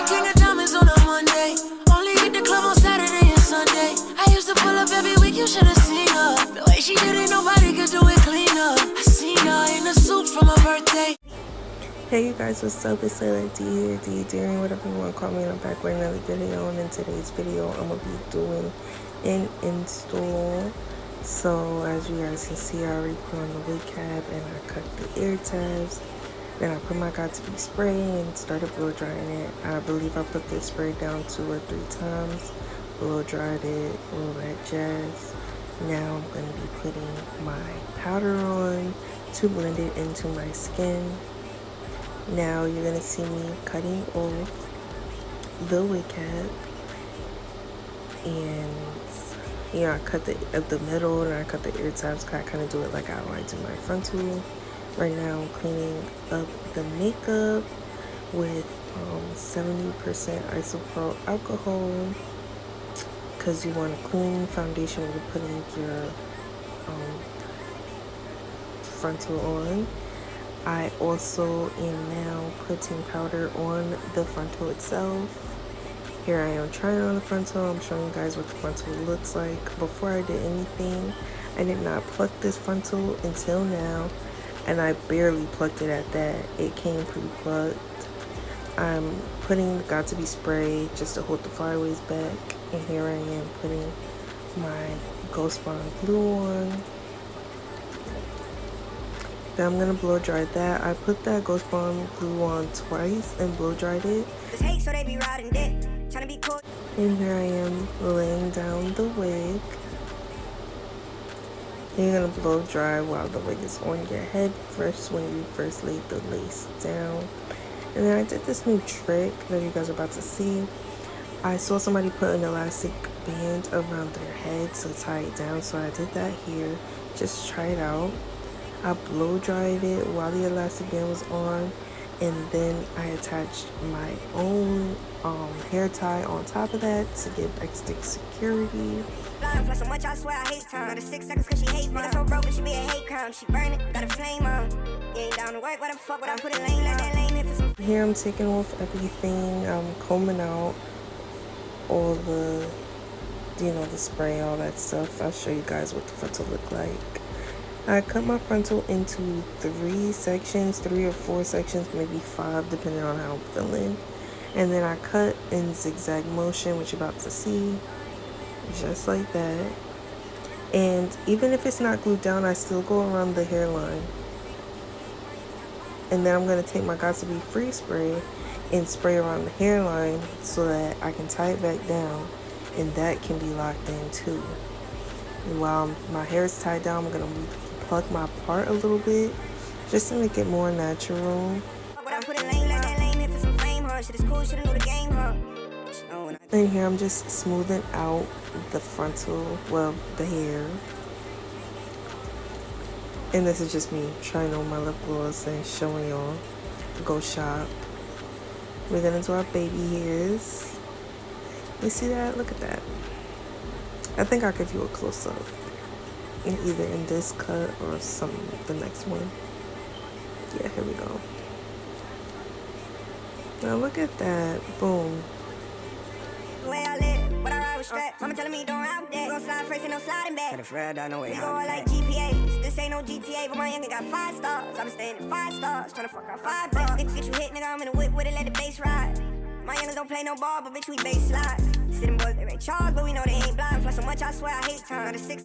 king of diamonds on a Monday. Only hit the club on Saturday and Sunday. I used to pull up every week, you should have seen her. The way she did it, nobody could do it cleaner. I seen her in a suit for my birthday. Hey you guys, what's up? It's like DEE here, DEE Daring, whatever you want to call me. And I'm back with another video. And in today's video, I'm going to be doing an install. So as you guys can see, I already put on the wig cap and I cut the ear tabs. Then I put my Got2b spray and started blow drying it. I believe I put the spray down 2 or 3 times, blow dried it, all that jazz. Now I'm going to be putting my powder on to blend it into my skin. Now you're going to see me cutting off the wig cap, and I cut the middle and I cut the ear tabs. I kind of do it like I like to my frontal. Right now I'm cleaning up the makeup with 70% isopropyl alcohol, because you want a clean foundation when you're putting your frontal on. I also am now putting powder on the frontal itself. Here I am trying on the frontal. I'm showing you guys what the frontal looks like. Before I did anything, I did not pluck this frontal until now, and I barely plucked it at that. It came pre-plucked. I'm putting the Got2b spray just to hold the flyaways back, and here I am putting my Ghost Bond glue on. Then I'm gonna blow dry that. I put that Ghost Bond glue on twice and blow dried it. And here I am laying down the wig. And you're gonna blow dry while the wig is on your head first, when you first laid the lace down. And then I did this new trick that you guys are about to see. I saw somebody put an elastic band around their head to tie it down, so I did that here. Just try it out. I blow dried it while the elastic band was on, and then I attached my own hair tie on top of that to give extra security. Here I'm taking off everything. I'm combing out all the, the spray, all that stuff. I'll show you guys what the frontal look like. I cut my frontal into 3 sections, 3 or 4 sections, maybe 5, depending on how I'm feeling. And then I cut in zigzag motion, which you're about to see, just like that. And even if it's not glued down, I still go around the hairline. And then I'm going to take my Got2b free spray and spray around the hairline so that I can tie it back down, and that can be locked in too. And while my hair is tied down, I'm going to pluck my part a little bit just to make it more natural. And here I'm just smoothing out the frontal, well, the hair. And this is just me trying on my lip gloss and showing y'all. Go shop. We're gonna do our baby hairs. You see that? Look at that. I think I'll give you a close-up, either in this cut or the next one. Yeah, here we go. Now look at that. Boom. Mama telling me don't ride that. Gon' slide first and no sliding back. We go like GPAs. This ain't no GTA, but my youngin' got 5 stars. I'm staying at 5 stars, tryna fuck out 5 bars. Niggas get you hit, nigga, I'm in a whip with it, let the bass ride. My youngins don't play no ball, but bitch, we bass slide. See them boys, they Ray Charles, but we know they ain't blind. Fly so much, I swear I hate time. Now the 6